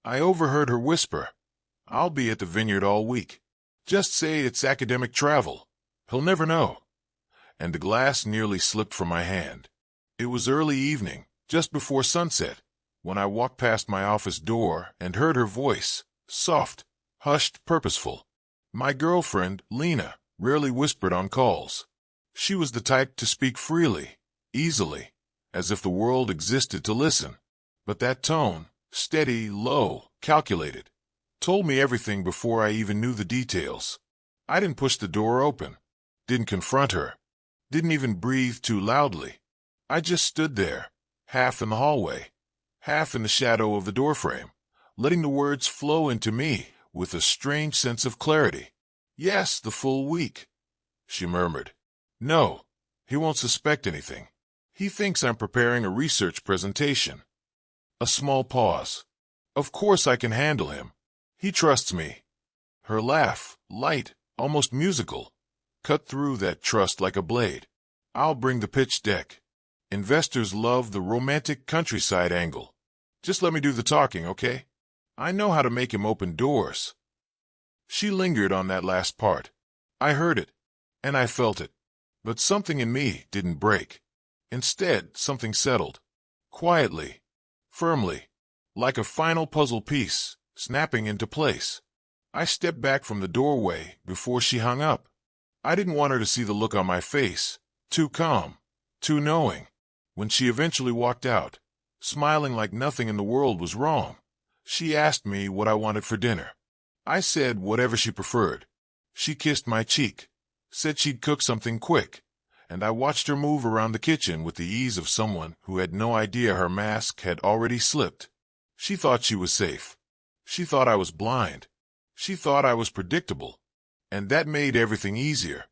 I overheard her whisper, "I'll be at the vineyard all week. Just say it's academic travel. He'll never know." And the glass nearly slipped from my hand. It was early evening, just before sunset, when I walked past my office door and heard her voice, soft, hushed, purposeful. My girlfriend, Lena, rarely whispered on calls. She was the type to speak freely, easily, as if the world existed to listen. But that tone, steady, low, calculated, told me everything before I even knew the details. I didn't push the door open, didn't confront her, didn't even breathe too loudly. I just stood there, half in the hallway, half in the shadow of the doorframe, letting the words flow into me with a strange sense of clarity. "Yes, the full week," she murmured. "No, he won't suspect anything. He thinks I'm preparing a research presentation." A small pause. "Of course I can handle him. He trusts me." Her laugh, light, almost musical, cut through that trust like a blade. "I'll bring the pitch deck. Investors love the romantic countryside angle. Just let me do the talking, okay? I know how to make him open doors." She lingered on that last part. I heard it, and I felt it. But something in me didn't break. Instead, something settled. Quietly, firmly, like a final puzzle piece, snapping into place. I stepped back from the doorway before she hung up. I didn't want her to see the look on my face, too calm, too knowing. When she eventually walked out, smiling like nothing in the world was wrong, she asked me what I wanted for dinner. I said whatever she preferred. She kissed my cheek, said she'd cook something quick, and I watched her move around the kitchen with the ease of someone who had no idea her mask had already slipped. She thought she was safe. She thought I was blind. She thought I was predictable. And that made everything easier.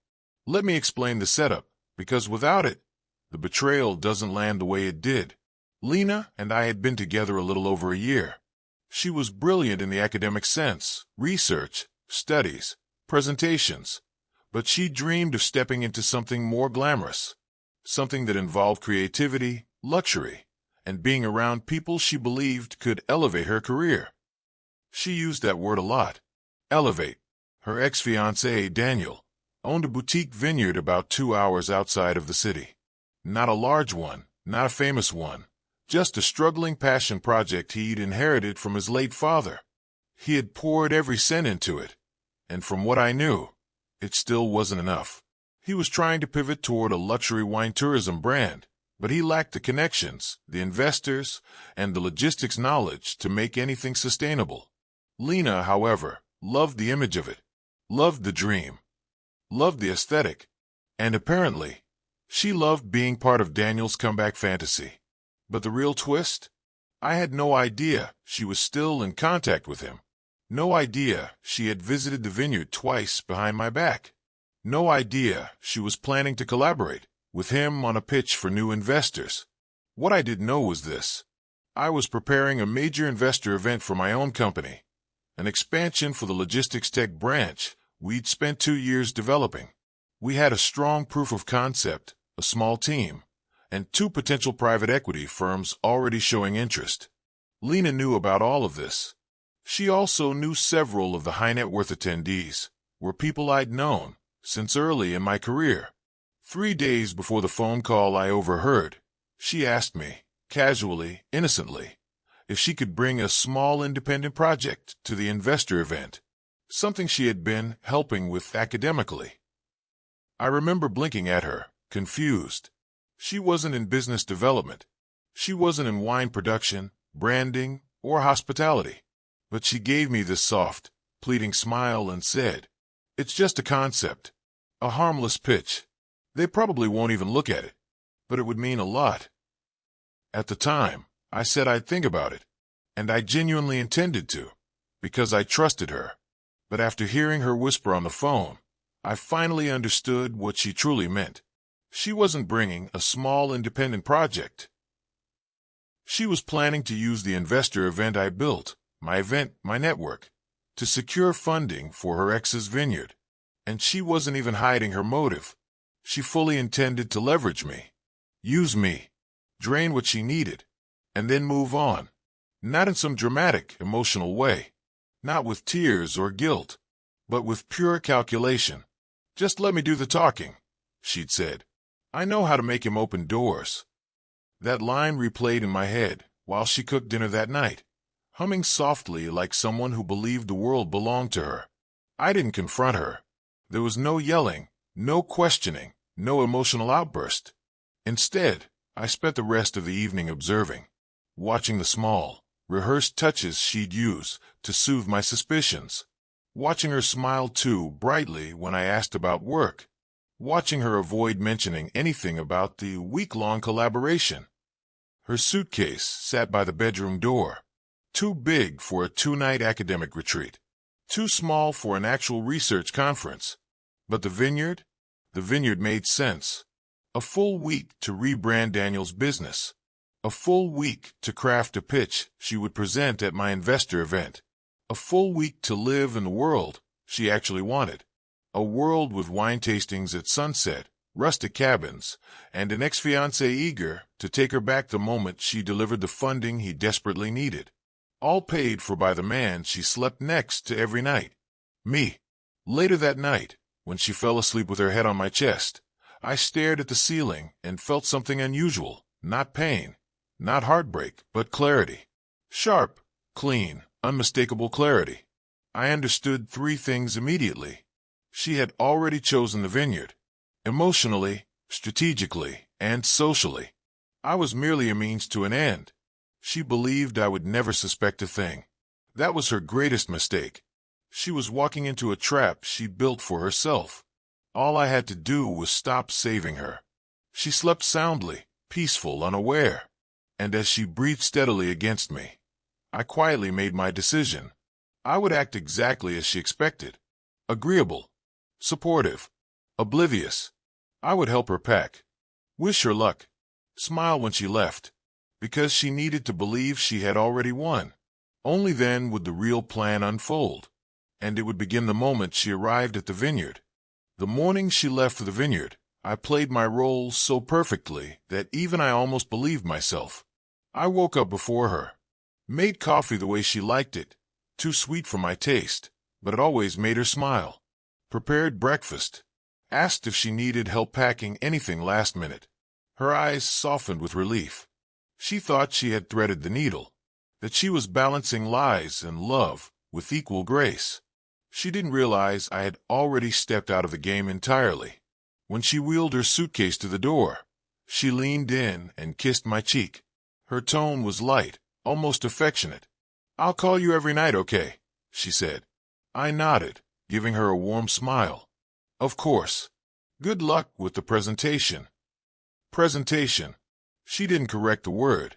Let me explain the setup, because without it, the betrayal doesn't land the way it did. Lena and I had been together a little over a year. She was brilliant in the academic sense, research, studies, presentations. But she dreamed of stepping into something more glamorous, something that involved creativity, luxury, and being around people she believed could elevate her career. She used that word a lot, elevate. Her ex-fiancé, Daniel, owned a boutique vineyard about 2 hours outside of the city. Not a large one, not a famous one, just a struggling passion project he'd inherited from his late father. He had poured every cent into it, and from what I knew, it still wasn't enough. He was trying to pivot toward a luxury wine tourism brand, but he lacked the connections, the investors, and the logistics knowledge to make anything sustainable. Lena, however, loved the image of it, loved the dream, loved the aesthetic, and apparently, she loved being part of Daniel's comeback fantasy. But the real twist? I had no idea she was still in contact with him. No idea she had visited the vineyard twice behind my back. No idea she was planning to collaborate with him on a pitch for new investors. What I didn't know was this. I was preparing a major investor event for my own company, an expansion for the logistics tech branch we'd spent 2 years developing. We had a strong proof of concept, a small team, and 2 potential private equity firms already showing interest. Lena knew about all of this. She also knew several of the high-net-worth attendees were people I'd known since early in my career. 3 days before the phone call I overheard, she asked me, casually, innocently, if she could bring a small independent project to the investor event, something she had been helping with academically. I remember blinking at her, confused. She wasn't in business development. She wasn't in wine production, branding, or hospitality. But she gave me this soft, pleading smile and said, "It's just a concept, a harmless pitch. They probably won't even look at it, but it would mean a lot." At the time, I said I'd think about it, and I genuinely intended to, because I trusted her. But after hearing her whisper on the phone, I finally understood what she truly meant. She wasn't bringing a small independent project. She was planning to use the investor event I built, my network, to secure funding for her ex's vineyard. And she wasn't even hiding her motive. She fully intended to leverage me, use me, drain what she needed, and then move on. Not in some dramatic, emotional way. Not with tears or guilt, but with pure calculation. "Just let me do the talking," she'd said. "I know how to make him open doors." That line replayed in my head while she cooked dinner that night, humming softly like someone who believed the world belonged to her. I didn't confront her. There was no yelling, no questioning, no emotional outburst. Instead, I spent the rest of the evening observing, watching the small, rehearsed touches she'd use to soothe my suspicions, watching her smile too brightly when I asked about work, watching her avoid mentioning anything about the week-long collaboration. Her suitcase sat by the bedroom door, too big for a 2-night academic retreat, too small for an actual research conference. But the vineyard made sense. A full week to rebrand Daniel's business. A full week to craft a pitch she would present at my investor event. A full week to live in the world she actually wanted. A world with wine tastings at sunset, rustic cabins, and an ex-fiancé eager to take her back the moment she delivered the funding he desperately needed. All paid for by the man she slept next to every night. Me. Later that night, when she fell asleep with her head on my chest, I stared at the ceiling and felt something unusual. Not pain, not heartbreak, but clarity. Sharp, clean, unmistakable clarity. I understood 3 things immediately. She had already chosen the vineyard. Emotionally, strategically, and socially. I was merely a means to an end. She believed I would never suspect a thing. That was her greatest mistake. She was walking into a trap she'd built for herself. All I had to do was stop saving her. She slept soundly, peaceful, unaware. And as she breathed steadily against me, I quietly made my decision. I would act exactly as she expected. Agreeable, supportive, oblivious. I would help her pack, wish her luck, smile when she left, because she needed to believe she had already won. Only then would the real plan unfold, and it would begin the moment she arrived at the vineyard. The morning she left for the vineyard, I played my role so perfectly that even I almost believed myself. I woke up before her, made coffee the way she liked it, too sweet for my taste, but it always made her smile. Prepared breakfast, asked if she needed help packing anything last minute. Her eyes softened with relief. She thought she had threaded the needle, that she was balancing lies and love with equal grace. She didn't realize I had already stepped out of the game entirely. When she wheeled her suitcase to the door, she leaned in and kissed my cheek. Her tone was light, almost affectionate. "I'll call you every night, okay?" she said. I nodded, giving her a warm smile. "Of course. Good luck with the presentation." Presentation. She didn't correct the word,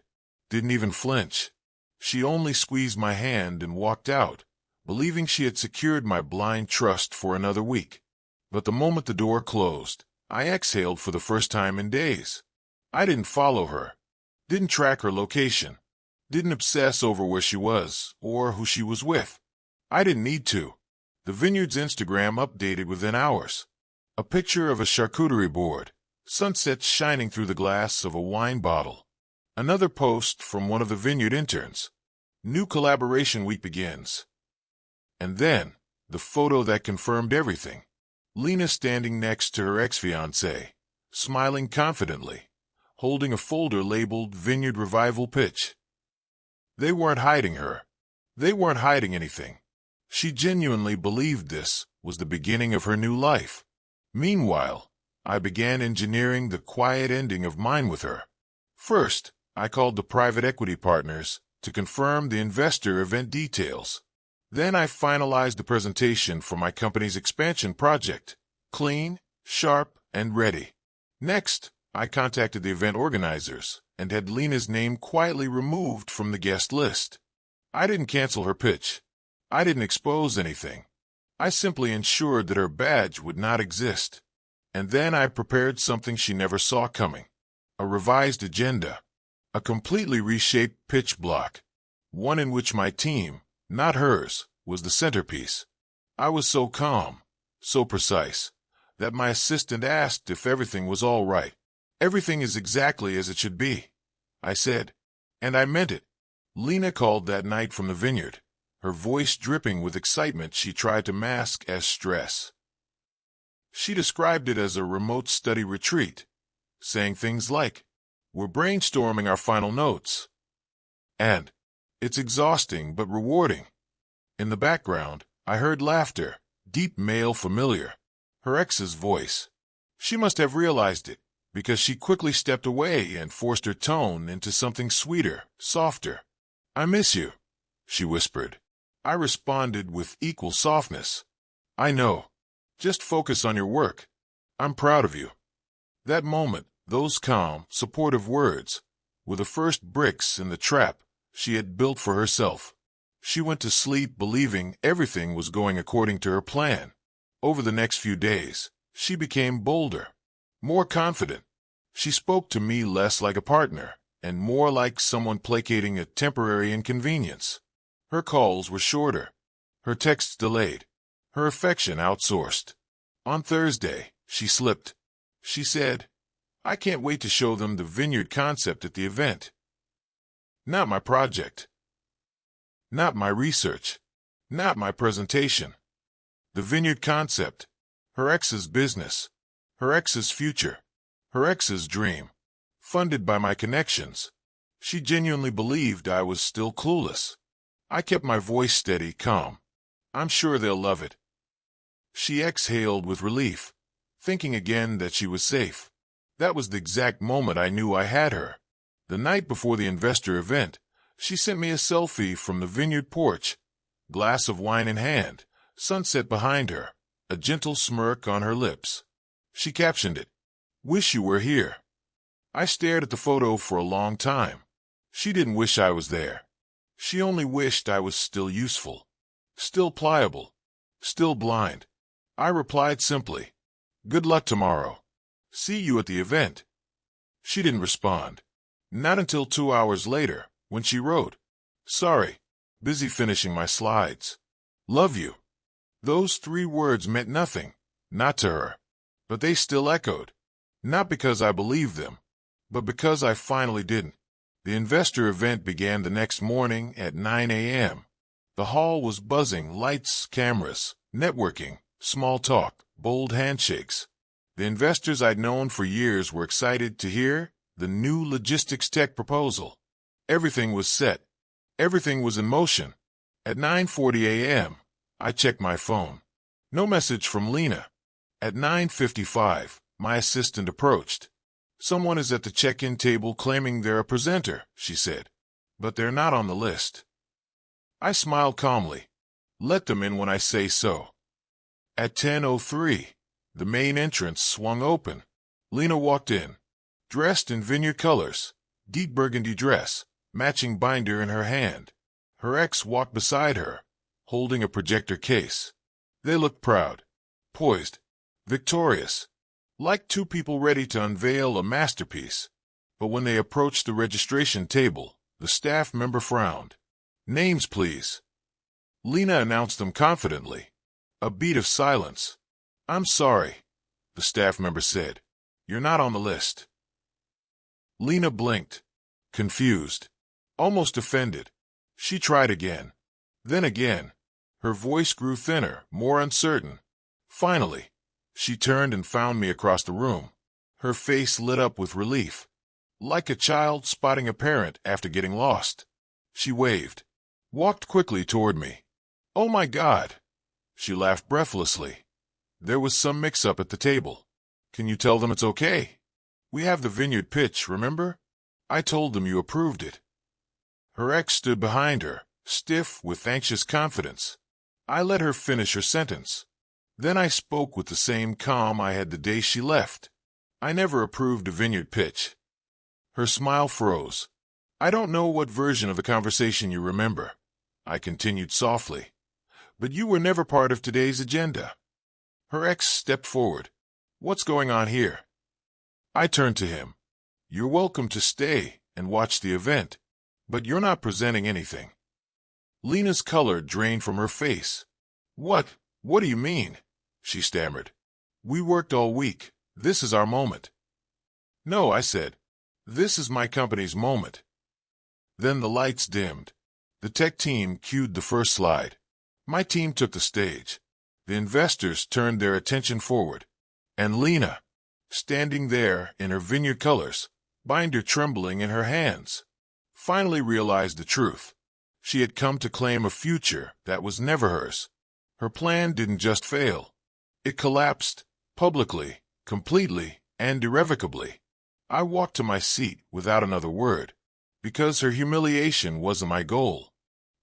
didn't even flinch. She only squeezed my hand and walked out, believing she had secured my blind trust for another week. But the moment the door closed, I exhaled for the first time in days. I didn't follow her, didn't track her location, didn't obsess over where she was or who she was with. I didn't need to. The vineyard's Instagram updated within hours. A picture of a charcuterie board, sunsets shining through the glass of a wine bottle. Another post from one of the vineyard interns. New collaboration week begins. And then, the photo that confirmed everything. Lena standing next to her ex-fiancé, smiling confidently, holding a folder labeled Vineyard Revival Pitch. They weren't hiding her. They weren't hiding anything. She genuinely believed this was the beginning of her new life. Meanwhile, I began engineering the quiet ending of mine with her. First, I called the private equity partners to confirm the investor event details. Then I finalized the presentation for my company's expansion project, clean, sharp, and ready. Next, I contacted the event organizers and had Lena's name quietly removed from the guest list. I didn't cancel her pitch. I didn't expose anything. I simply ensured that her badge would not exist. And then I prepared something she never saw coming. A revised agenda. A completely reshaped pitch block. One in which my team, not hers, was the centerpiece. I was so calm, so precise, that my assistant asked if everything was all right. "Everything is exactly as it should be," I said. And I meant it. Lena called that night from the vineyard, her voice dripping with excitement she tried to mask as stress. She described it as a remote study retreat, saying things like, "We're brainstorming our final notes," and "It's exhausting but rewarding." In the background, I heard laughter, deep male familiar, her ex's voice. She must have realized it, because she quickly stepped away and forced her tone into something sweeter, softer. "I miss you," she whispered. I responded with equal softness. "I know. Just focus on your work. I'm proud of you." That moment, those calm, supportive words, were the first bricks in the trap she had built for herself. She went to sleep believing everything was going according to her plan. Over the next few days, she became bolder, more confident. She spoke to me less like a partner and more like someone placating a temporary inconvenience. Her calls were shorter, her texts delayed, her affection outsourced. On Thursday, she slipped. She said, "I can't wait to show them the vineyard concept at the event." Not my project. Not my research. Not my presentation. The vineyard concept. Her ex's business. Her ex's future. Her ex's dream. Funded by my connections. She genuinely believed I was still clueless. I kept my voice steady, calm. "I'm sure they'll love it." She exhaled with relief, thinking again that she was safe. That was the exact moment I knew I had her. The night before the investor event, she sent me a selfie from the vineyard porch, glass of wine in hand, sunset behind her, a gentle smirk on her lips. She captioned it, "Wish you were here." I stared at the photo for a long time. She didn't wish I was there. She only wished I was still useful, still pliable, still blind. I replied simply, "Good luck tomorrow. See you at the event." She didn't respond. Not until 2 hours later, when she wrote, "Sorry, busy finishing my slides. Love you." Those 3 words meant nothing, not to her, but they still echoed. Not because I believed them, but because I finally didn't. The investor event began the next morning at 9 a.m. The hall was buzzing, lights, cameras, networking, small talk, bold handshakes. The investors I'd known for years were excited to hear the new logistics tech proposal. Everything was set. Everything was in motion. At 9:40 a.m., I checked my phone. No message from Lena. At 9:55, my assistant approached. "Someone is at the check-in table claiming they're a presenter," she said, "but they're not on the list." I smiled calmly. "Let them in when I say so." At 10:03, the main entrance swung open. Lena walked in, dressed in vineyard colors, deep burgundy dress, matching binder in her hand. Her ex walked beside her, holding a projector case. They looked proud, poised, victorious, like 2 people ready to unveil a masterpiece. But when they approached the registration table, the staff member frowned. "Names, please." Lena announced them confidently. A beat of silence. "I'm sorry," the staff member said. "You're not on the list." Lena blinked, confused, almost offended. She tried again. Then again. Her voice grew thinner, more uncertain. Finally, she turned and found me across the room. Her face lit up with relief, like a child spotting a parent after getting lost. She waved, walked quickly toward me. "Oh my God!" She laughed breathlessly. "There was some mix-up at the table. Can you tell them it's okay? We have the vineyard pitch, remember? I told them you approved it." Her ex stood behind her, stiff with anxious confidence. I let her finish her sentence. Then I spoke with the same calm I had the day she left. "I never approved a vineyard pitch." Her smile froze. "I don't know what version of the conversation you remember," I continued softly, "but you were never part of today's agenda." Her ex stepped forward. "What's going on here?" I turned to him. "You're welcome to stay and watch the event, but you're not presenting anything." Lena's color drained from her face. What do you mean?" she stammered. "We worked all week. This is our moment." "No," I said. "This is my company's moment." Then the lights dimmed. The tech team cued the first slide. My team took the stage. The investors turned their attention forward. And Lena, standing there in her vineyard colors, binder trembling in her hands, finally realized the truth. She had come to claim a future that was never hers. Her plan didn't just fail. It collapsed, publicly, completely, and irrevocably. I walked to my seat without another word, because her humiliation wasn't my goal.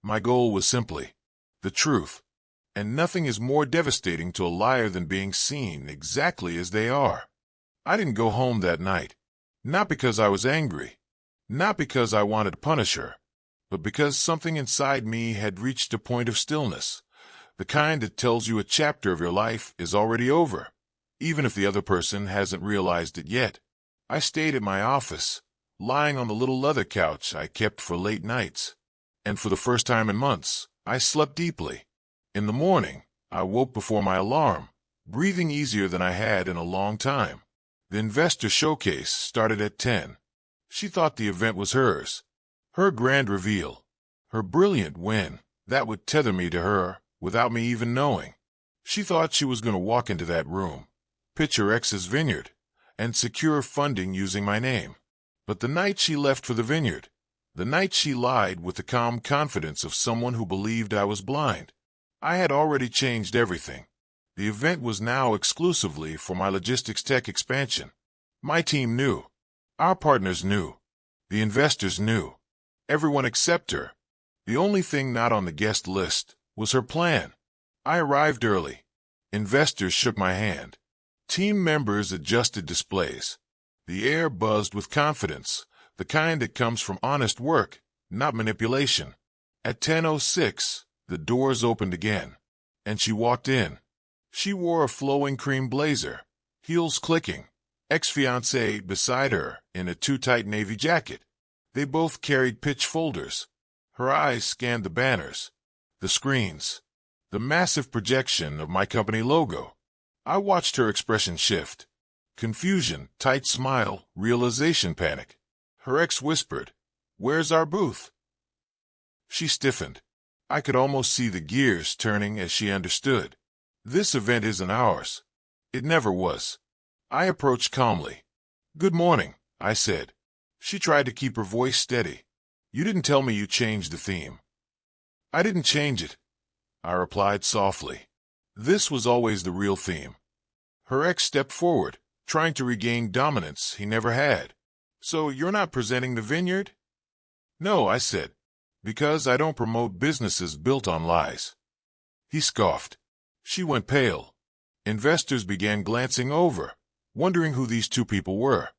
My goal was simply the truth. And nothing is more devastating to a liar than being seen exactly as they are. I didn't go home that night. Not because I was angry. Not because I wanted to punish her. But because something inside me had reached a point of stillness. The kind that tells you a chapter of your life is already over, even if the other person hasn't realized it yet. I stayed at my office, lying on the little leather couch I kept for late nights. And for the first time in months, I slept deeply. In the morning, I woke before my alarm, breathing easier than I had in a long time. The investor showcase started at 10. She thought the event was hers. Her grand reveal. Her brilliant win that would tether me to her without me even knowing. She thought she was going to walk into that room, pitch her ex's vineyard, and secure funding using my name. But the night she left for the vineyard, the night she lied with the calm confidence of someone who believed I was blind, I had already changed everything. The event was now exclusively for my logistics tech expansion. My team knew. Our partners knew. The investors knew. Everyone except her. The only thing not on the guest list was her plan. I arrived early. Investors shook my hand. Team members adjusted displays. The air buzzed with confidence, the kind that comes from honest work, not manipulation. At 10:06, the doors opened again, and she walked in. She wore a flowing cream blazer, heels clicking, ex-fiancé beside her in a too-tight navy jacket. They both carried pitch folders. Her eyes scanned the banners, the screens, the massive projection of my company logo. I watched her expression shift. Confusion, tight smile, realization, panic. Her ex whispered, "Where's our booth?" She stiffened. I could almost see the gears turning as she understood. This event isn't ours. It never was. I approached calmly. "Good morning," I said. She tried to keep her voice steady. "You didn't tell me you changed the theme." "I didn't change it," I replied softly. "This was always the real theme." Her ex stepped forward, trying to regain dominance he never had. "So you're not presenting the vineyard?" "No," I said, "because I don't promote businesses built on lies." He scoffed. She went pale. Investors began glancing over, wondering who these two people were.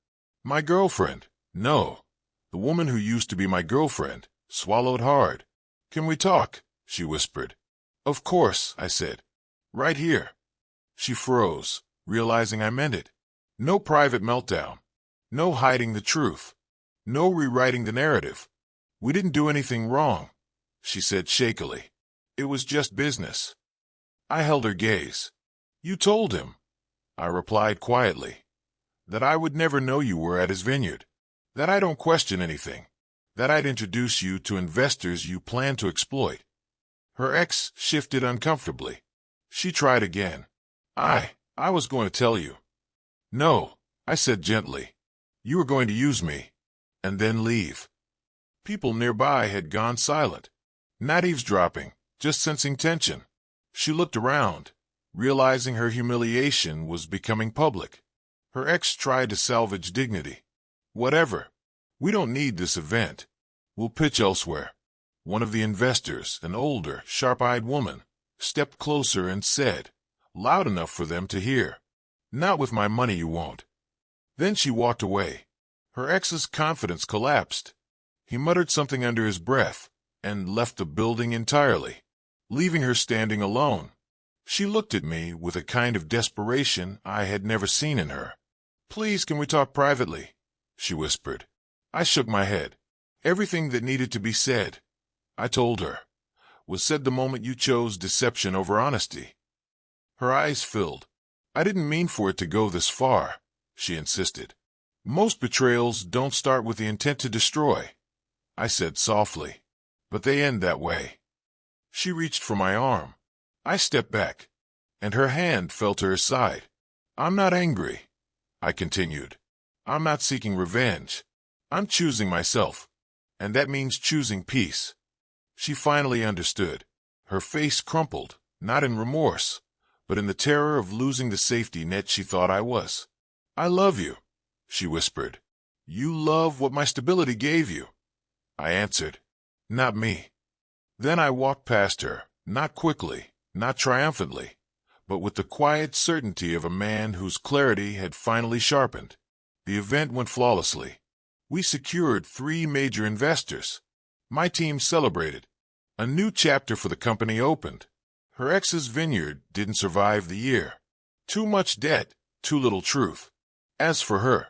My girlfriend. No, the woman who used to be my girlfriend, swallowed hard. "Can we talk?" she whispered. "Of course," I said. "Right here." She froze, realizing I meant it. No private meltdown. No hiding the truth. No rewriting the narrative. "We didn't do anything wrong," she said shakily. "It was just business." I held her gaze. "You told him," I replied quietly, "that I would never know you were at his vineyard, that I don't question anything, that I'd introduce you to investors you plan to exploit." Her ex shifted uncomfortably. She tried again. I was going to tell you." "No," I said gently. "You were going to use me, and then leave." People nearby had gone silent. Not eavesdropping, just sensing tension. She looked around, realizing her humiliation was becoming public. Her ex tried to salvage dignity. "Whatever. We don't need this event. We'll pitch elsewhere." One of the investors, an older, sharp-eyed woman, stepped closer and said, loud enough for them to hear, "Not with my money you won't." Then she walked away. Her ex's confidence collapsed. He muttered something under his breath and left the building entirely, leaving her standing alone. She looked at me with a kind of desperation I had never seen in her. "Please, can we talk privately?" she whispered. I shook my head. "Everything that needed to be said," I told her, "was said the moment you chose deception over honesty." Her eyes filled. "I didn't mean for it to go this far," she insisted. "Most betrayals don't start with the intent to destroy. I said softly. But they end that way. She reached for my arm. I stepped back, and her hand fell to her side. I'm not angry, I continued. I'm not seeking revenge. I'm choosing myself, and that means choosing peace. She finally understood. Her face crumpled, not in remorse, but in the terror of losing the safety net she thought I was. I love you, she whispered. You love what my stability gave you. I answered, not me. Then I walked past her, not quickly, not triumphantly, but with the quiet certainty of a man whose clarity had finally sharpened. The event went flawlessly. We secured 3 major investors. My team celebrated. A new chapter for the company opened. Her ex's vineyard didn't survive the year. Too much debt, too little truth. As for her,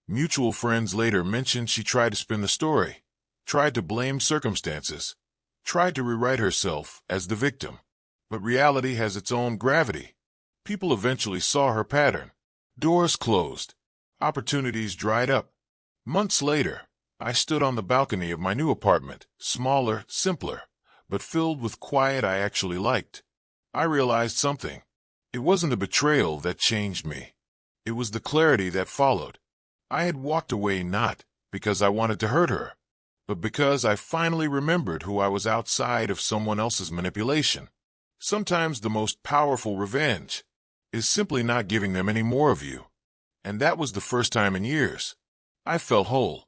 mutual friends later mentioned she tried to spin the story, tried to blame circumstances, tried to rewrite herself as the victim. But reality has its own gravity. People eventually saw her pattern. Doors closed. Opportunities dried up. Months later, I stood on the balcony of my new apartment, smaller, simpler, but filled with quiet I actually liked. I realized something. It wasn't a betrayal that changed me. It was the clarity that followed. I had walked away not because I wanted to hurt her, but because I finally remembered who I was outside of someone else's manipulation. Sometimes the most powerful revenge is simply not giving them any more of you. And that was the first time in years I felt whole.